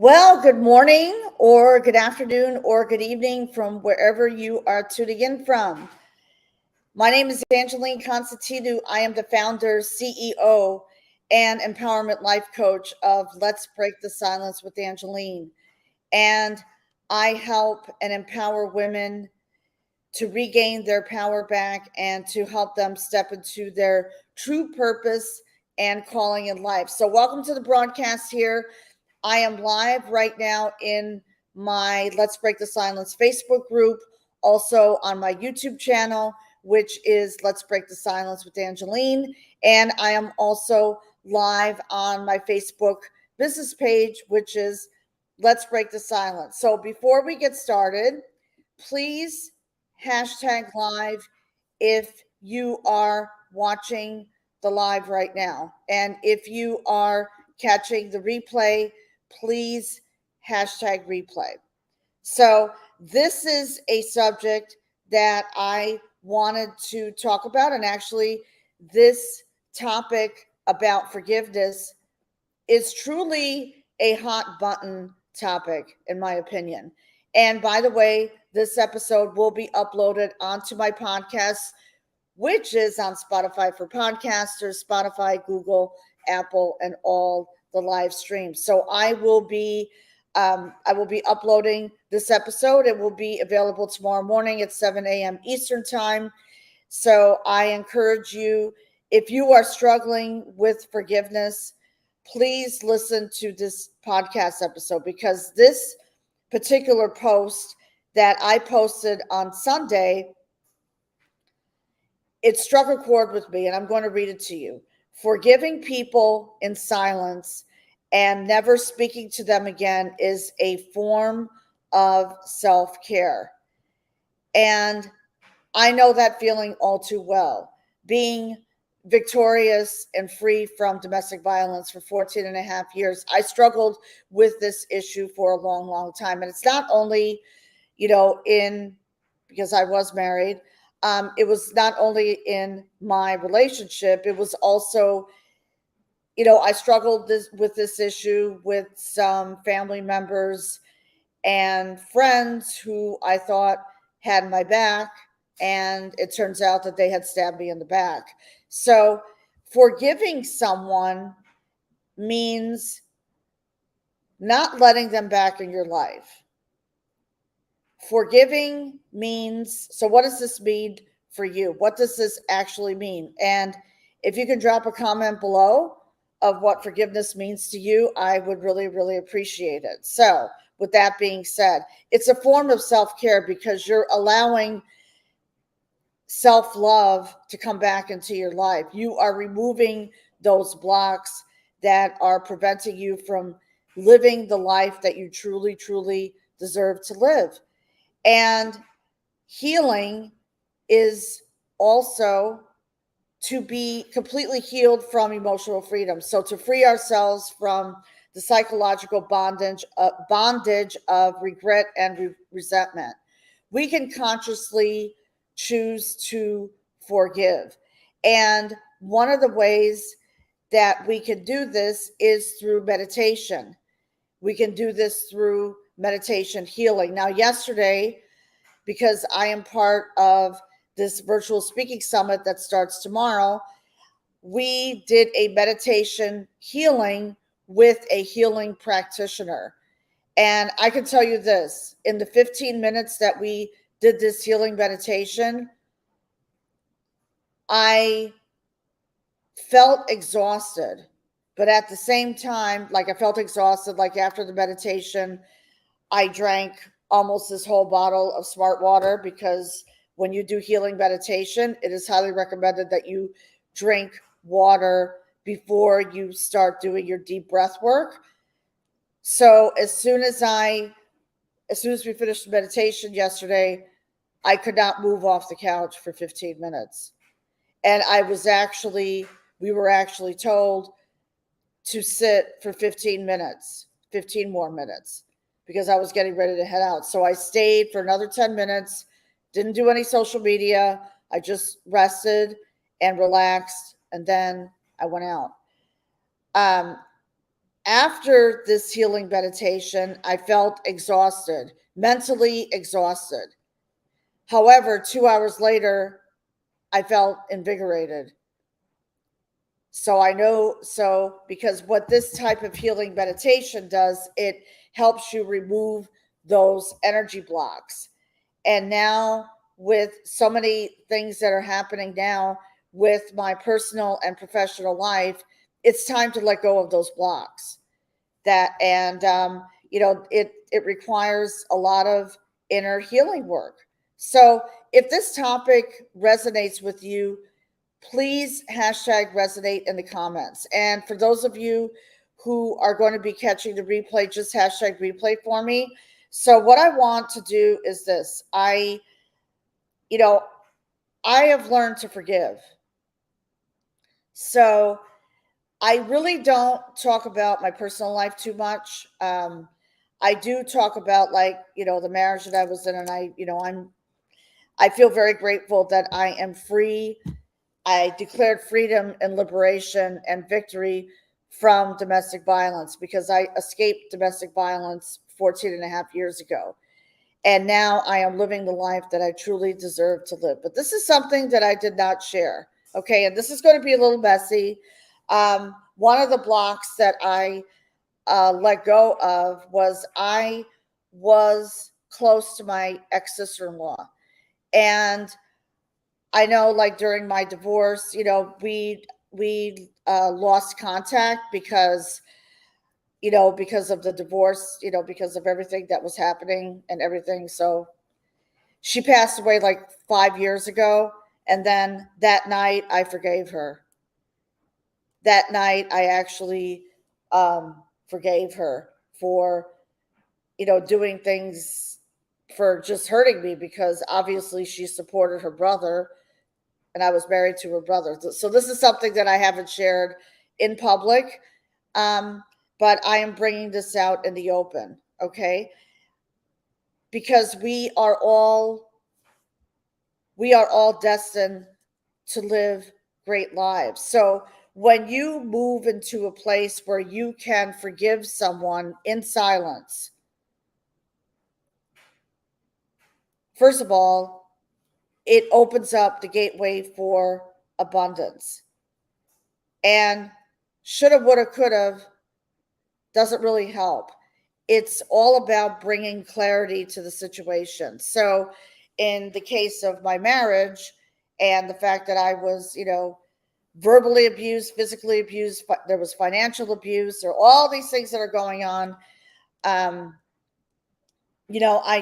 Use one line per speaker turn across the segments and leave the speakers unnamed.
Well, good morning, or good afternoon, or good evening from wherever you are tuning in from. My name is Angeline Constantinu. I am the founder, CEO, and empowerment life coach of Let's Break the Silence with Angeline. And I help and empower women to regain their power back and to help them step into their true purpose and calling in life. So, welcome to the broadcast here. I am live right now in my Let's Break the Silence Facebook group, also on my YouTube channel, which is Let's Break the Silence with Angeline. And I am also live on my Facebook business page, which is Let's Break the Silence. So before we get started, please hashtag live if you are watching the live right now. And if you are catching the replay, please hashtag replay. So this is a subject that I wanted to talk about. And actually, this topic about forgiveness is truly a hot button topic, in my opinion. And by the way, this episode will be uploaded onto my podcast, which is on Spotify for podcasters, Spotify, Google, Apple, and all the live streams. So I will be uploading this episode. It will be available tomorrow morning at 7 a.m. Eastern time. So I encourage you, if you are struggling with forgiveness, please listen to this podcast episode, because this particular post that I posted on Sunday, it struck a chord with me, and I'm going to read it to you. Forgiving people in silence and never speaking to them again is a form of self-care. And I know that feeling all too well. Being victorious and free from domestic violence for 14 and a half years, I struggled with this issue for a long, long time. And it's not only, because I was married, it was not only in my relationship, it was also, I struggled with this issue with some family members and friends who I thought had my back, and it turns out that they had stabbed me in the back. So forgiving someone means not letting them back in your life. Forgiving means, so what does this mean for you? What does this actually mean? And if you can drop a comment below of what forgiveness means to you, I would really, really appreciate it. So with that being said, it's a form of self-care because you're allowing self-love to come back into your life. You are removing those blocks that are preventing you from living the life that you truly, truly deserve to live. And healing is also to be completely healed from emotional freedom. So to free ourselves from the psychological bondage of regret and resentment, we can consciously choose to forgive. And one of the ways that we can do this is through meditation. We can do this through meditation healing. Now, yesterday, because I am part of this virtual speaking summit that starts tomorrow, we did a meditation healing with a healing practitioner. And I can tell you this, in the 15 minutes that we did this healing meditation, I felt exhausted. But at the same time, like I felt exhausted, like after the meditation, I drank almost this whole bottle of smart water, because when you do healing meditation, it is highly recommended that you drink water before you start doing your deep breath work. So as soon as we finished the meditation yesterday, I could not move off the couch for 15 minutes. And we were actually told to sit for 15 more minutes, because I was getting ready to head out. So I stayed for another 10 minutes, didn't do any social media. I just rested and relaxed, and then I went out. After this healing meditation, I felt exhausted, mentally exhausted. However, 2 hours later, I felt invigorated. So I know, so because what this type of healing meditation does, it helps you remove those energy blocks. And now, with so many things that are happening now with my personal and professional life, it's time to let go of those blocks. That and it requires a lot of inner healing work. So if this topic resonates with you, please hashtag resonate in the comments. And for those of you who are going to be catching the replay, just hashtag replay for me. So what I want to do is this. I have learned to forgive. So I really don't talk about my personal life too much. I do talk about, like, the marriage that I was in, and I feel very grateful that I am free. I declared freedom and liberation and victory from domestic violence because I escaped domestic violence 14 and a half years ago. And now I am living the life that I truly deserve to live. But this is something that I did not share. Okay. And this is going to be a little messy. One of the blocks that I let go of was I was close to my ex-sister-in-law. And I know, like, during my divorce, we lost contact because of the divorce, because of everything that was happening and everything. So she passed away like 5 years ago. And then that night I forgave her. That night I actually forgave her for, doing things, for just hurting me, because obviously she supported her brother and I was married to her brother. So this is something that I haven't shared in public. But I am bringing this out in the open, okay? Because we are all destined to live great lives. So when you move into a place where you can forgive someone in silence, first of all, it opens up the gateway for abundance. And shoulda, woulda, coulda doesn't really help. It's all about bringing clarity to the situation. So in the case of my marriage and the fact that I was, verbally abused, physically abused, there was financial abuse, there are all these things that are going on. I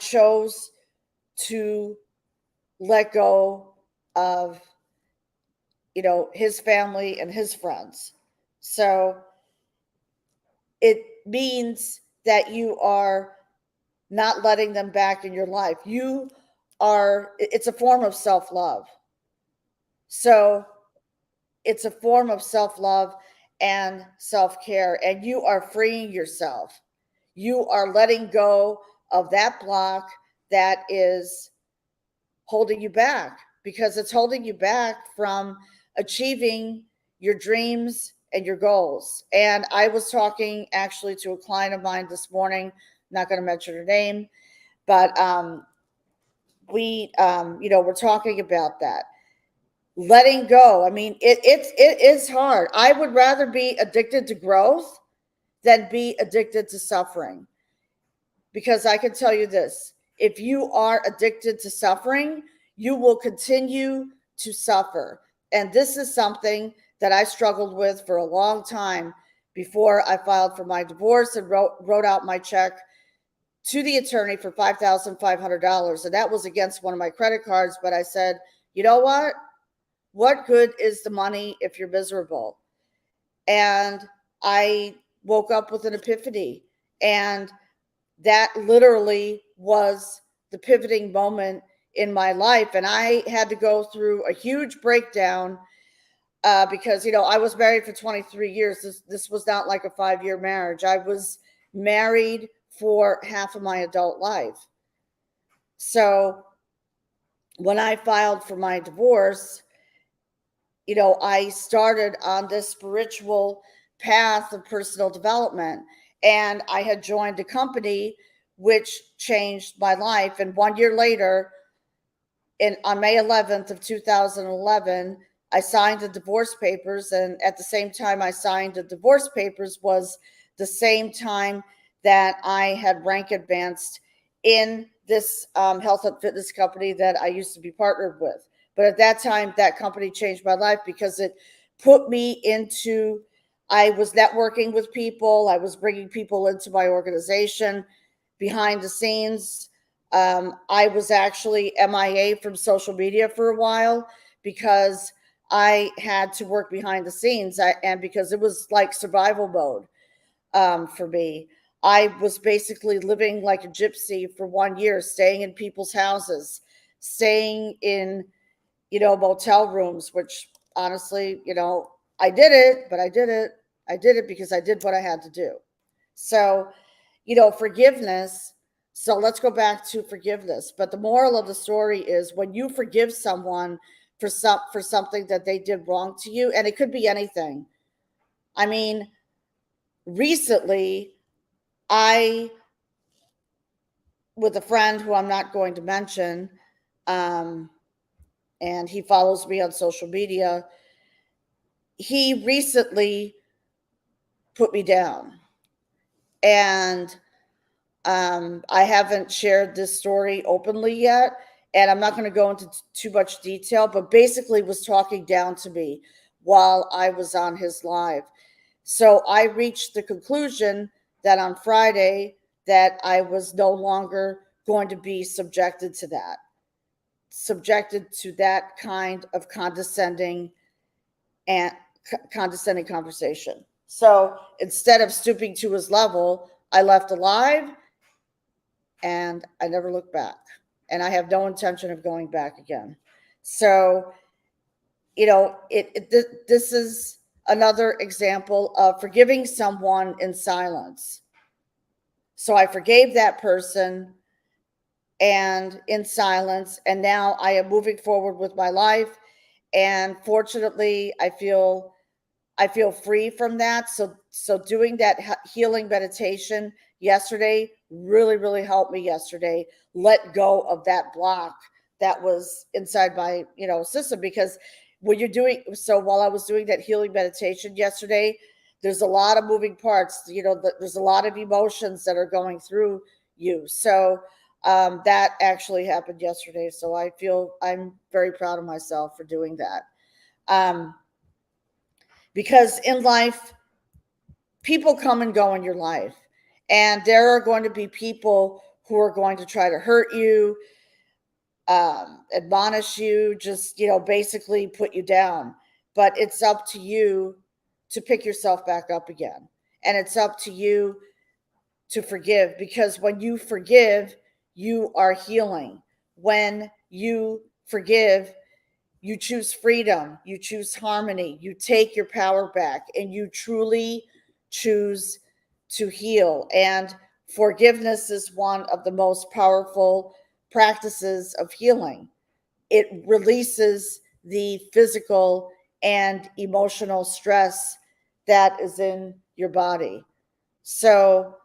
chose to let go of, his family and his friends. So it means that you are not letting them back in your life. It's a form of self-love. So it's a form of self-love and self-care, and you are freeing yourself. You are letting go of that block that is holding you back, because it's holding you back from achieving your dreams and your goals. And I was talking actually to a client of mine this morning, I'm not going to mention her name, but we're talking about that. Letting go. I mean, it is hard. I would rather be addicted to growth than be addicted to suffering. Because I can tell you this, if you are addicted to suffering, you will continue to suffer. And this is something that I struggled with for a long time before I filed for my divorce and wrote out my check to the attorney for $5,500. And that was against one of my credit cards. But I said, you know what? What good is the money if you're miserable? And I woke up with an epiphany. And that literally was the pivoting moment in my life. And I had to go through a huge breakdown because, I was married for 23 years. This was not like a 5-year marriage. I was married for half of my adult life. So when I filed for my divorce, I started on this spiritual path of personal development. And I had joined a company which changed my life. And 1 year later, on May 11th of 2011, I signed the divorce papers. And at the same time I signed the divorce papers was the same time that I had rank advanced in this health and fitness company that I used to be partnered with. But at that time, that company changed my life because it put me into, I was networking with people. I was bringing people into my organization behind the scenes. I was actually MIA from social media for a while because I had to work behind the scenes, and because it was like survival mode for me. I was basically living like a gypsy for 1 year, staying in people's houses, staying in, motel rooms, which honestly, I did it, but I did it. I did it because I did what I had to do. So, forgiveness. So let's go back to forgiveness. But the moral of the story is when you forgive someone for something that they did wrong to you, and it could be anything. I mean, recently, with a friend who I'm not going to mention, and he follows me on social media, he recently put me down. And I haven't shared this story openly yet, and I'm not going to go into too much detail, but basically was talking down to me while I was on his live. So I reached the conclusion that on Friday that I was no longer going to be subjected to that kind of condescending conversation. So instead of stooping to his level, I left alive and I never looked back. And I have no intention of going back again. So, this is another example of forgiving someone in silence. So I forgave that person and in silence, and now I am moving forward with my life. And fortunately, I feel free from that. So doing that healing meditation yesterday really, really helped me yesterday let go of that block that was inside my, system. Because while I was doing that healing meditation yesterday, there's a lot of moving parts, there's a lot of emotions that are going through you. So that actually happened yesterday. So I'm very proud of myself for doing that. Because in life, people come and go in your life, and there are going to be people who are going to try to hurt you, admonish you, just, basically put you down. But it's up to you to pick yourself back up again. And it's up to you to forgive, because when you forgive, you are healing. When you forgive, you choose freedom, you choose harmony, you take your power back, and you truly choose to heal. And forgiveness is one of the most powerful practices of healing. It releases the physical and emotional stress that is in your body. So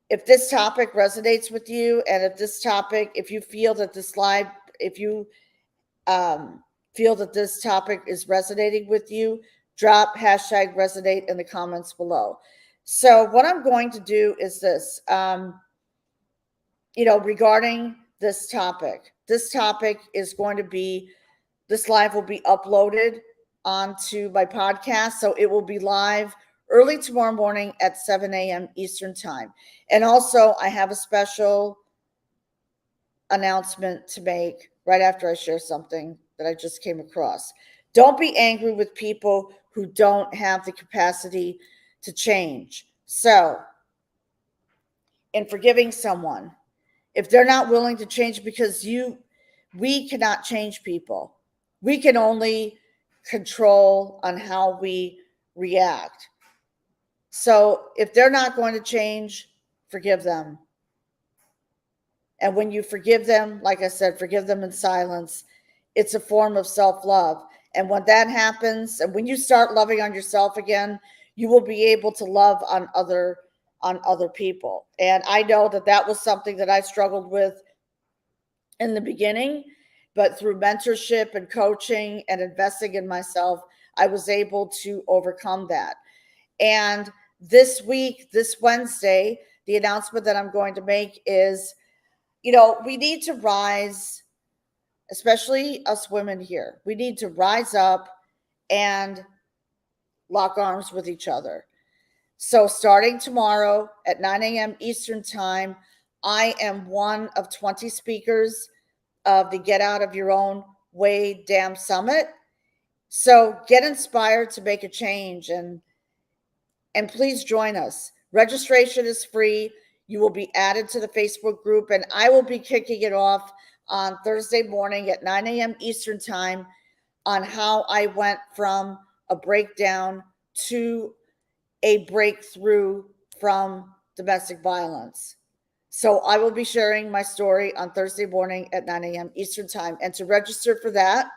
if this topic resonates with you, and if you feel that feel that this topic is resonating with you, drop #resonate in the comments below. So what I'm going to do is this, regarding this topic is going to be, this live will be uploaded onto my podcast. So it will be live early tomorrow morning at 7 a.m. Eastern time. And also I have a special announcement to make right after I share something that I just came across. Don't be angry with people who don't have the capacity to change. So, in forgiving someone, if they're not willing to change, because we cannot change people. We can only control on how we react. So, if they're not going to change, forgive them. And when you forgive them, like I said, forgive them in silence. It's a form of self-love. And when that happens, and when you start loving on yourself again, you will be able to love on other people. And I know that that was something that I struggled with in the beginning, but through mentorship and coaching and investing in myself, I was able to overcome that. And this week, this Wednesday, the announcement that I'm going to make is, we need to rise, especially us women here. We need to rise up and lock arms with each other. So starting tomorrow at 9 a.m. Eastern Time, I am one of 20 speakers of the Get Out of Your Own Way Damn Summit. So get inspired to make a change and please join us. Registration is free. You will be added to the Facebook group, and I will be kicking it off on Thursday morning at 9 a.m. Eastern Time on how I went from a breakdown to a breakthrough from domestic violence. So I will be sharing my story on Thursday morning at 9 a.m. Eastern Time. And to register for that,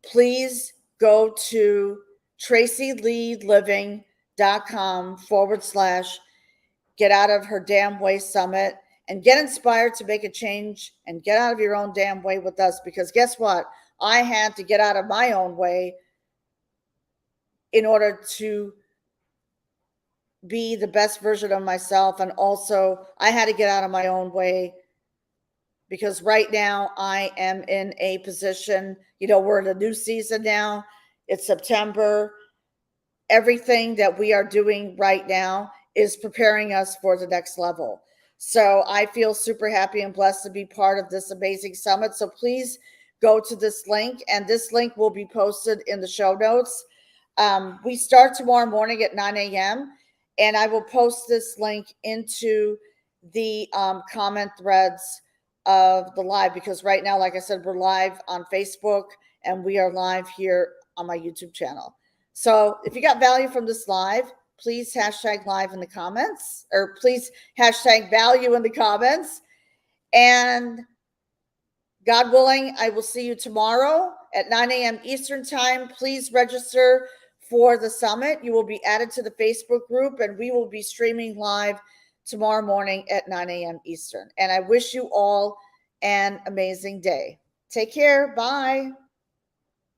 please go to tracyleeliving.com/get out of her damn way summit and get inspired to make a change and get out of your own damn way with us. Because guess what? I had to get out of my own way in order to be the best version of myself. And also I had to get out of my own way because right now I am in a position, we're in a new season now. It's September. Everything that we are doing right now is preparing us for the next level. So I feel super happy and blessed to be part of this amazing summit. So please go to this link, and this link will be posted in the show notes. We start tomorrow morning at 9 a.m. and I will post this link into the comment threads of the live, because right now, like I said, we're live on Facebook and we are live here on my YouTube channel. So if you got value from this live, please hashtag live in the comments, or please hashtag value in the comments. And God willing, I will see you tomorrow at 9 a.m. Eastern Time. Please register for the summit. You will be added to the Facebook group, and we will be streaming live tomorrow morning at 9 a.m. Eastern. And I wish you all an amazing day. Take care. Bye.